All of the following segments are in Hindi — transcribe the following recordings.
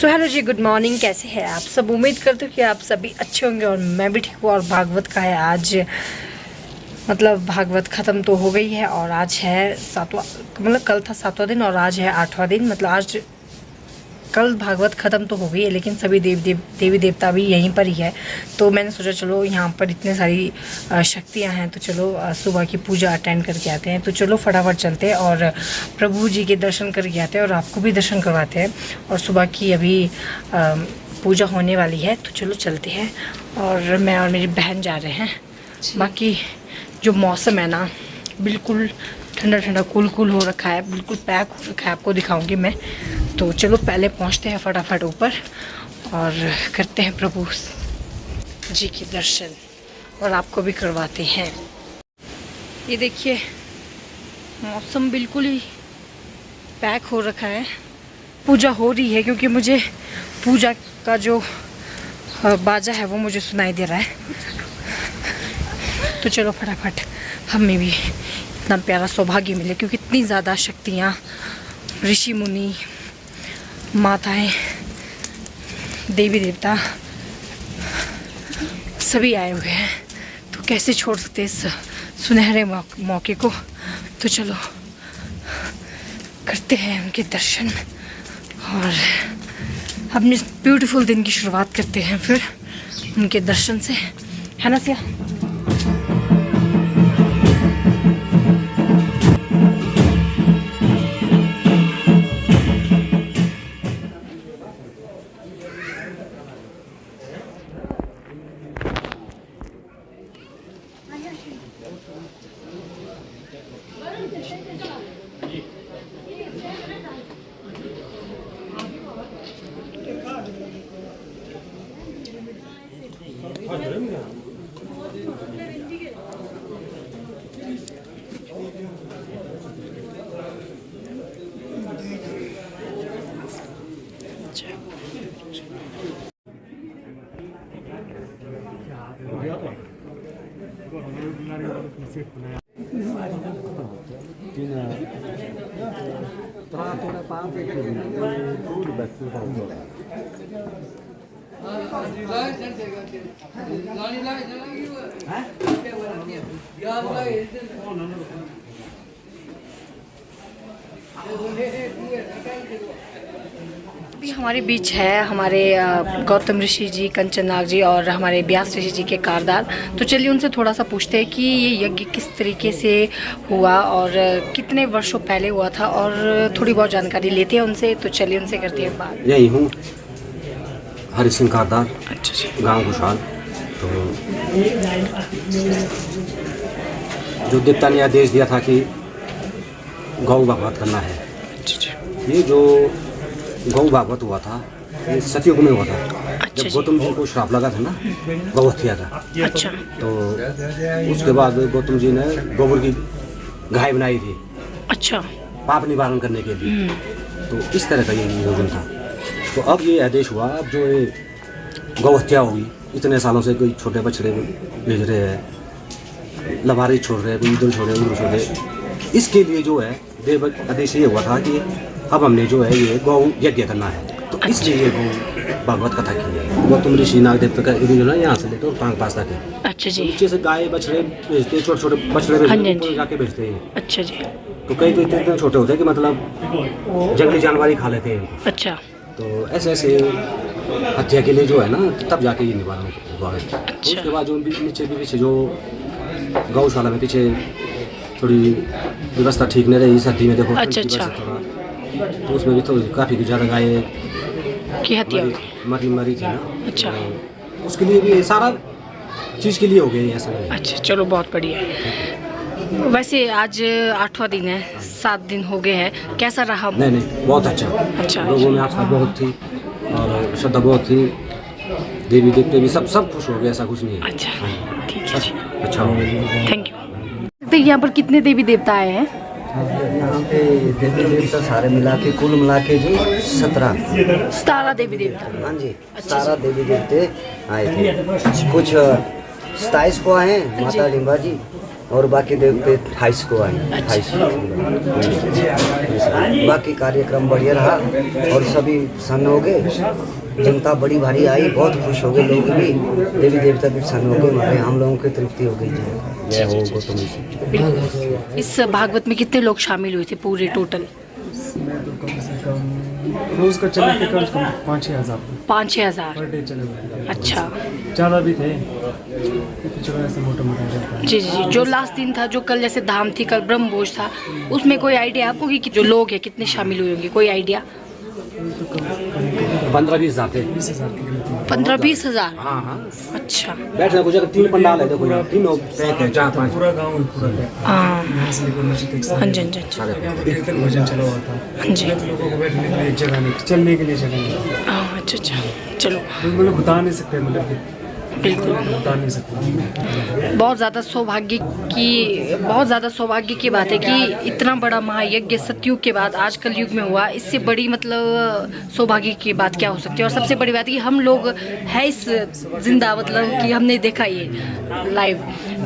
सो हेलो जी, गुड मॉर्निंग। कैसे हैं आप सब? उम्मीद करते हो कि आप सभी अच्छे होंगे और मैं भी ठीक हूँ। और भागवत का है आज, मतलब भागवत ख़त्म तो हो गई है और आज है सातवां, मतलब कल था सातवां दिन और आज है आठवां दिन। मतलब आज कल भागवत ख़त्म तो हो गई है लेकिन सभी देवी देवता भी यहीं पर ही है। तो मैंने सोचा चलो यहाँ पर इतने सारी शक्तियाँ हैं तो चलो सुबह की पूजा अटेंड करके आते हैं। तो चलो फटाफट चलते हैं और प्रभु जी के दर्शन करके आते हैं और आपको भी दर्शन करवाते हैं। और सुबह की अभी पूजा होने वाली है तो चलो चलते हैं। और मैं और मेरी बहन जा रहे हैं। बाकी जो मौसम है ना, बिल्कुल ठंडा ठंडा कूल कूल हो रखा है, बिल्कुल पैक हो रखा है। आपको दिखाऊंगी मैं। तो चलो पहले पहुंचते हैं फटाफट ऊपर और करते हैं प्रभु जी के दर्शन और आपको भी करवाते हैं। ये देखिए मौसम बिल्कुल ही पैक हो रखा है। पूजा हो रही है क्योंकि मुझे पूजा का जो बाजा है वो मुझे सुनाई दे रहा है। तो चलो फटाफट हमें भी इतना प्यारा सौभाग्य मिले क्योंकि इतनी ज़्यादा शक्तियाँ, ऋषि मुनि, माताएं, देवी देवता सभी आए हुए हैं। तो कैसे छोड़ सकते इस सुनहरे मौके को। तो चलो करते हैं उनके दर्शन और अपने ब्यूटीफुल दिन की शुरुआत करते हैं फिर उनके दर्शन से, है ना सिया? अभी हमारे बीच है हमारे गौतम ऋषि जी, कंचन नाग जी और हमारे व्यास ऋषि जी के कारदार। तो चलिए उनसे थोड़ा सा पूछते हैं कि ये यज्ञ किस तरीके से हुआ और कितने वर्षों पहले हुआ था और थोड़ी बहुत जानकारी लेते हैं उनसे। तो चलिए उनसे करते हैं बात। यही हूँ हरि सिंह कारदार, अच्छा, गाँव घुसाल। तो जो देवता ने आदेश दिया था कि गौ भागवत करना है, ये जो गौ भागवत हुआ था ये सतयुग में हुआ था। जब गौतम जी को श्राप लगा था ना गौ हत्या का, अच्छा, तो उसके बाद गौतम जी ने गोबर की गाय बनाई थी, अच्छा, पाप निवारण करने के लिए। तो इस तरह का ये नियोजन था। तो अब ये आदेश हुआ, अब जो ये गौ हत्या हुई, इतने सालों से कोई छोटे बछड़े भेज रहे हैं, लबारी छोड़ रहे हैं, कोई इधर छोड़ रहे उधर छोड़ रहे, इसके लिए जो है देव आदेश ये हुआ था कि अब हमने जो है ये गौ यज्ञ करना है। तो इसलिए ये गौ भागवत कथा की है। गौतम ऋषि नाग देवता का जो है यहाँ से लेकर और पांच पास तक है। अच्छा जी। नीचे से गाय बछड़े भेजते हैं, छोटे छोटे बछड़े भेजते हैं, जाके भेजते हैं। अच्छा जी। तो कई तो इतने छोटे होते हैं कि मतलब जंगली जानवर ही खा लेते हैं इनको। अच्छा। तो ऐसे ऐसे हत्या के लिए जो है ना, तब जाके ये निवारण हुआ है। अच्छा। उसके बाद जो नीचे भी पीछे जो गौशाला में पीछे थोड़ी व्यवस्था ठीक नहीं रही सर्दी में, देखो। अच्छा अच्छा। तो उसमें भी तो काफ़ी ज़्यादा गाय की हत्या मरी थी ना। अच्छा। तो उसके लिए भी सारा चीज़ के लिए हो गया ऐसा। अच्छा, चलो बहुत बढ़िया है। वैसे आज 8वां दिन है, 7 दिन हो गए हैं, कैसा रहा? नहीं बहुत अच्छा। अच्छा, लोगों में आस्था बहुत थी और श्रद्धा बहुत थी, देवी देवते भी सब खुश हो गए, ऐसा कुछ नहीं है। अच्छा ठीक है, अच्छा हो गया, थैंक यू। तो यहाँ पर कितने देवी देवता आए हैं? यहाँ पे देवी देवता सारे मिला के कुल मिला के जी 17 देवी देवता। हाँ जी, 17 देवी देवते आए थे। कुछ 27 को आए हैं माता डिम्बा जी और बाकी देवते 28 को आए 28 बाकी कार्यक्रम बढ़िया रहा और सभी प्रसन्न हो गए। जनता बड़ी भारी आई, बहुत खुश हो गए लोग भी, देवी देवता भी प्रसन्न हो गए, हमारे हम लोगों की तृप्ति हो गई। जय हो गौतम ऋषि। इस भागवत में कितने लोग शामिल हुए थे पूरे टोटल? कम से कम रोज का चले थे कम से कम 5-6 हज़ार 5-6 हज़ार। पर डे चले हुए थे। अच्छा ज़्यादा भी थे, चलो ऐसे मोटा मोटा जाता है। जी जी जी। जो लास्ट दिन था, जो कल जैसे धाम थी, कल ब्रह्म भोज था, उसमें कोई आइडिया आपको कि जो लोग हैं कितने शामिल हुए होंगे? कोई आइडिया? 15-20 हज़ार थे। 20,000 की गिनती है। 15-20 हज़ार। हाँ हाँ, अच्छा। बैठने को जगह 3 पंडाल है, देखो यहाँ 3 पैक है, 4-5 पूरा गाँव ही पूरा है। हाँ यहाँ से लेकर नीचे तक हाँ जी हाँ जी सारे यहाँ पर कीर्तन भजन चला हुआ था। हाँ जी। तो लोगों को बैठने के लिए एक जगह नहीं, चलने के लिए जगह नहीं। हाँ अच्छा अच्छा। चलो मतलब बता नहीं सकते, मतलब कि बिल्कुल बता नहीं सकते। बहुत ज़्यादा सौभाग्य की बात है कि इतना बड़ा महायज्ञ सतयुग के बाद आज कल युग में हुआ। इससे बड़ी मतलब सौभाग्य की बात क्या हो सकती है? और सबसे बड़ी बात है कि हम लोग है इस जिंदा, मतलब कि हमने देखा ये लाइव,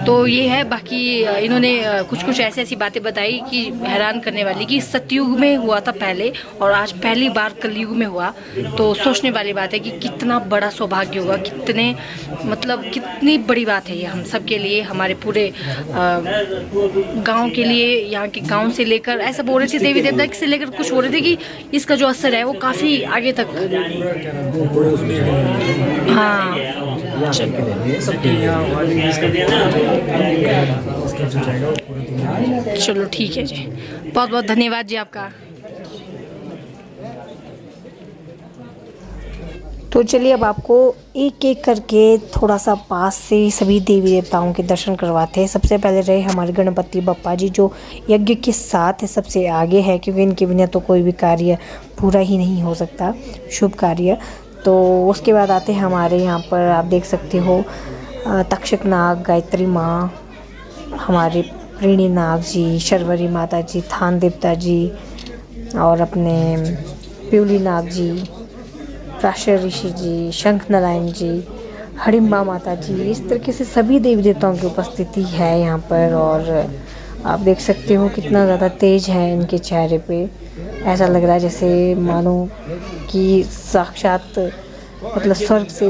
तो ये है। बाकी इन्होंने कुछ ऐसी बातें बताई कि हैरान करने वाली, कि सतयुग में हुआ था पहले और आज पहली बार कलयुग में हुआ। तो सोचने वाली बात है कि कितना बड़ा सौभाग्य होगा, कितने मतलब कितनी बड़ी बात है ये हम सब के लिए, हमारे पूरे गांव के लिए, यहाँ के गांव से लेकर, ऐसा बोल रहे थे देवी देवता से लेकर, कुछ बोल रहे थे कि इसका जो असर है वो काफ़ी आगे तक। हाँ चलो ठीक है जी, बहुत बहुत धन्यवाद जी आपका। तो चलिए अब आपको एक एक करके थोड़ा सा पास से सभी देवी देवताओं के दर्शन करवाते हैं। सबसे पहले रहे हमारे गणपति बप्पा जी, जो यज्ञ के साथ सबसे आगे है, क्योंकि इनके बिना तो कोई भी कार्य पूरा ही नहीं हो सकता, शुभ कार्य। तो उसके बाद आते हैं हमारे यहाँ पर, आप देख सकते हो तक्षक नाग, गायत्री माँ, हमारे प्रेणी नाग जी, शर्वरी माता जी, थान देवता जी, और अपने प्यूली नाग जी, प्राशर ऋषि जी, शंख नारायण जी, हडिम्बा माता जी। इस तरीके से सभी देवी देवताओं की उपस्थिति है यहाँ पर। और आप देख सकते हो कितना ज़्यादा तेज है इनके चेहरे पे, ऐसा लग रहा है जैसे मानो कि साक्षात मतलब स्वर्ग से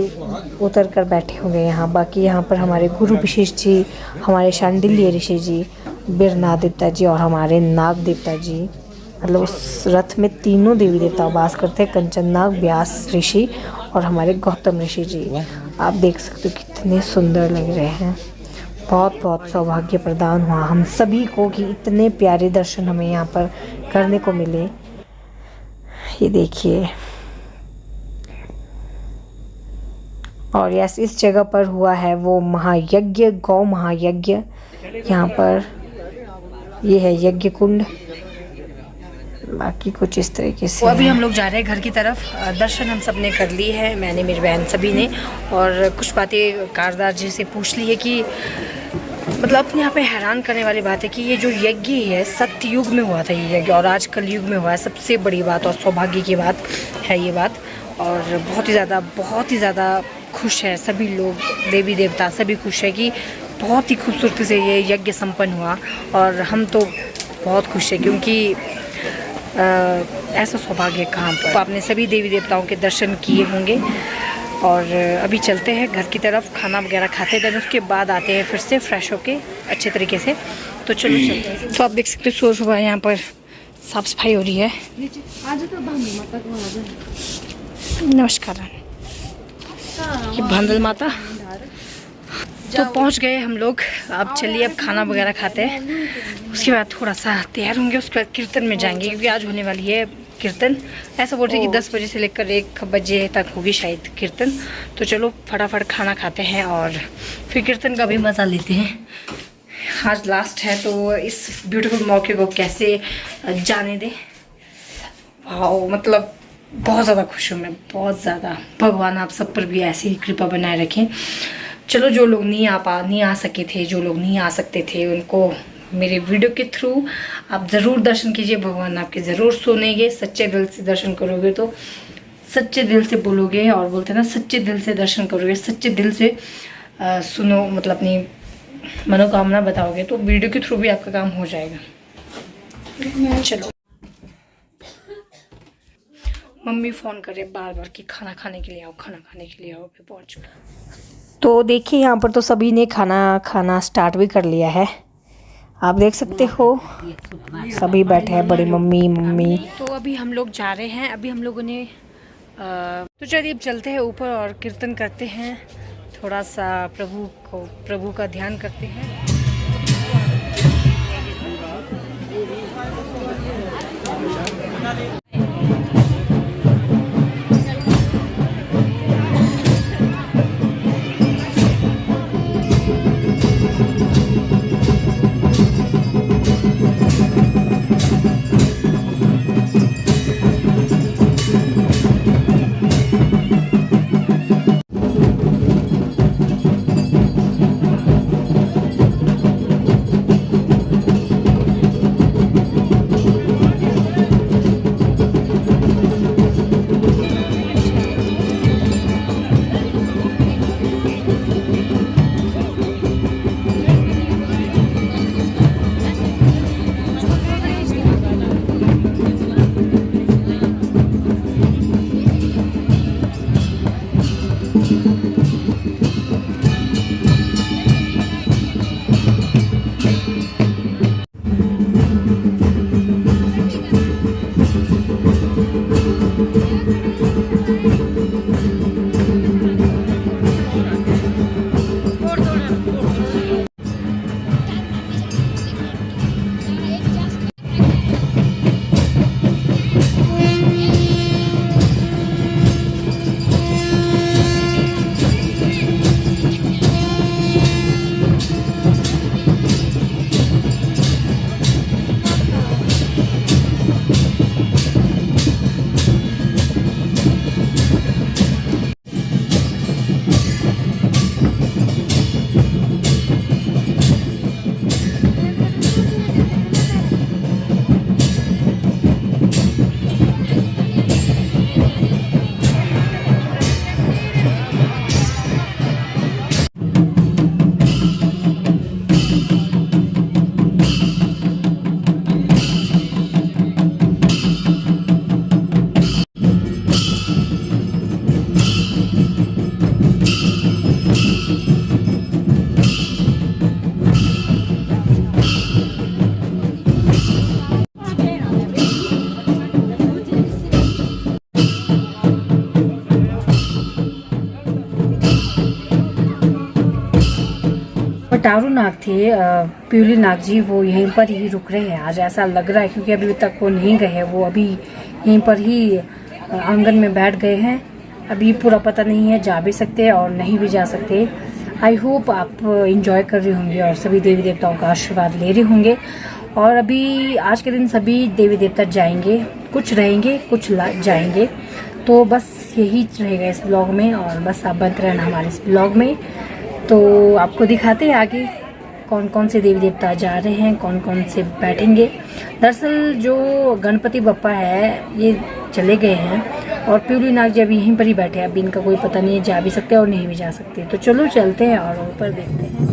उतर कर बैठे होंगे यहाँ। बाकी यहाँ पर हमारे गुरु विशेष जी, हमारे शांडिल्य ऋषि जी, बिरनाथ देवता जी और हमारे नाग देवता जी, मतलब उस रथ में तीनों देवी देवता वास करते हैं, कंचन नाग, व्यास ऋषि और हमारे गौतम ऋषि जी। आप देख सकते हो कितने सुंदर लग रहे हैं। बहुत बहुत सौभाग्य प्रदान हुआ हम सभी को कि इतने प्यारे दर्शन हमें यहाँ पर करने को मिले। ये देखिए, और यस इस जगह पर हुआ है वो महायज्ञ, गौ महायज्ञ। यहाँ पर ये है यज्ञ कुंड। बाकी कुछ इस तरीके से। अभी हम लोग जा रहे हैं घर की तरफ। दर्शन हम सब ने कर लिए है, मैंने, मेरी बहन, सभी ने। और कुछ बातें कारदार जी से पूछ ली है कि मतलब अपने यहाँ पे हैरान करने वाली बात है कि ये जो यज्ञ है सतयुग में हुआ था ये यज्ञ, और आज कलयुग में हुआ है। सबसे बड़ी बात और सौभाग्य की बात है ये बात। और बहुत ही ज़्यादा खुश है सभी लोग, देवी देवता सभी खुश है कि बहुत ही खूबसूरती से ये यज्ञ संपन्न हुआ। और हम तो बहुत खुश हैं क्योंकि ऐसा सौभाग्य कहाँ पर। तो आपने सभी देवी देवताओं के दर्शन किए होंगे। और अभी चलते हैं घर की तरफ, खाना वगैरह खाते हैं, उसके बाद आते हैं फिर से फ्रेश होके अच्छे तरीके से। तो चलो चलते हैं। तो आप देख सकते हो सुबह यहाँ पर साफ सफाई हो रही है। नमस्कार। ये भांडल माता। तो पहुँच गए हम लोग। अब चलिए अब खाना वगैरह खाते हैं, उसके बाद थोड़ा सा तैयार होंगे, उसके बाद कीर्तन में जाएंगे क्योंकि आज होने वाली है कीर्तन। ऐसा बोल रहे कि 10 बजे से लेकर 1 बजे तक होगी शायद कीर्तन। तो चलो फटाफट खाना खाते हैं और फिर कीर्तन का भी मज़ा लेते हैं। आज लास्ट है तो इस ब्यूटीफुल मौके को कैसे जाने दें। वाओ, मतलब बहुत ज़्यादा खुश हूँ मैं, बहुत ज़्यादा। भगवान आप सब पर भी ऐसी ही कृपा बनाए रखें। चलो जो लोग नहीं आ सके थे, जो लोग नहीं आ सकते थे, उनको मेरे वीडियो के थ्रू आप ज़रूर दर्शन कीजिए। भगवान आपके ज़रूर सुनेंगे। सच्चे दिल से दर्शन करोगे तो सच्चे दिल से बोलोगे, और बोलते हैं ना सच्चे दिल से दर्शन करोगे, सच्चे दिल से सुनो, मतलब अपनी मनोकामना बताओगे तो वीडियो के थ्रू भी आपका काम हो जाएगा। चलो, मम्मी फ़ोन करे बार बार कि खाना खाने के लिए आओ, खाना खाने के लिए आओ। अभी पहुँच चुका। तो देखिए यहाँ पर तो सभी ने खाना खाना स्टार्ट भी कर लिया है। आप देख सकते हो सभी बैठे हैं, बड़ी मम्मी। तो अभी हम लोग जा रहे हैं। अभी हम लोगों ने तो चलिए अब चलते हैं ऊपर और कीर्तन करते हैं, थोड़ा सा प्रभु का ध्यान करते हैं। पटारू नाग थे, प्यूली नाग जी, वो यहीं पर ही रुक रहे हैं आज, ऐसा लग रहा है, क्योंकि अभी तक वो नहीं गए। वो अभी यहीं पर ही आंगन में बैठ गए हैं। अभी पूरा पता नहीं है, जा भी सकते हैं और नहीं भी जा सकते। आई होप आप इंजॉय कर रहे होंगे और सभी देवी देवताओं का आशीर्वाद ले रहे होंगे। और अभी आज के दिन सभी देवी देवता जाएंगे, कुछ रहेंगे कुछ जाएंगे। तो बस यही रहेगा इस ब्लॉग में, और बस आप बने रहना हमारे इस ब्लॉग में। तो आपको दिखाते हैं आगे कौन कौन से देवी देवता जा रहे हैं, कौन कौन से बैठेंगे। दरअसल जो गणपति बप्पा है ये चले गए हैं और प्यूली नाग जी अभी यहीं पर ही बैठे हैं। अभी इनका कोई पता नहीं है, जा भी सकते हैं और नहीं भी जा सकते। तो चलो चलते हैं और ऊपर देखते हैं।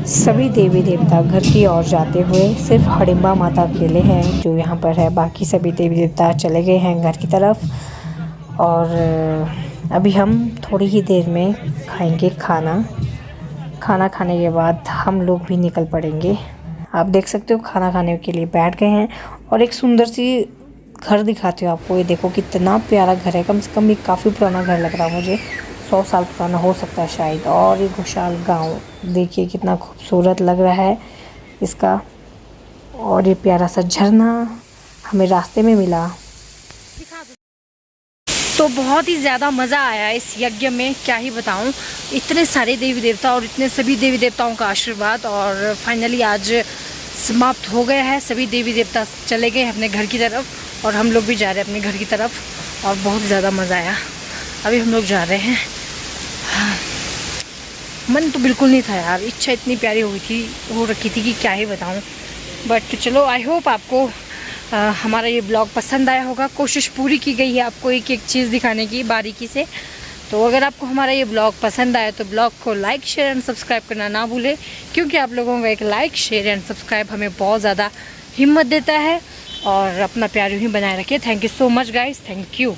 सभी देवी देवता घर की ओर जाते हुए सिर्फ हडिम्बा माता अकेले हैं जो यहाँ पर है। बाकी सभी देवी देवता चले गए हैं घर की तरफ। और अभी हम थोड़ी ही देर में खाएंगे खाना खाने के बाद हम लोग भी निकल पड़ेंगे। आप देख सकते हो खाना खाने के लिए बैठ गए हैं। और एक सुंदर सी घर दिखाती हूँ आपको। ये देखो कितना प्यारा घर है। कम से कम ये काफ़ी पुराना घर लग रहा है मुझे, 100 साल पुराना हो सकता है शायद। और ये घोषाल गांव देखिए कितना खूबसूरत लग रहा है इसका। और ये प्यारा सा झरना हमें रास्ते में मिला। तो बहुत ही ज़्यादा मज़ा आया इस यज्ञ में, क्या ही बताऊं। इतने सारे देवी देवता और इतने सभी देवी देवताओं का आशीर्वाद। और फाइनली आज समाप्त हो गया है। सभी देवी देवता चले गए अपने घर की तरफ और हम लोग भी जा रहे हैं अपने घर की तरफ। और बहुत ज़्यादा मज़ा आया। अभी हम लोग जा रहे हैं। हाँ। मन तो बिल्कुल नहीं था यार, इच्छा इतनी प्यारी हो रखी थी कि क्या ही बताऊं। बट चलो, आई होप आपको हमारा ये ब्लॉग पसंद आया होगा। कोशिश पूरी की गई है आपको एक एक चीज़ दिखाने की बारीकी से। तो अगर आपको हमारा ये ब्लॉग पसंद आया तो ब्लॉग को लाइक शेयर एंड सब्सक्राइब करना ना भूलें, क्योंकि आप लोगों का एक लाइक शेयर एंड सब्सक्राइब हमें बहुत ज़्यादा हिम्मत देता है। और अपना प्यार यूँ ही बनाए रखिए। Thank you so much guys, thank you.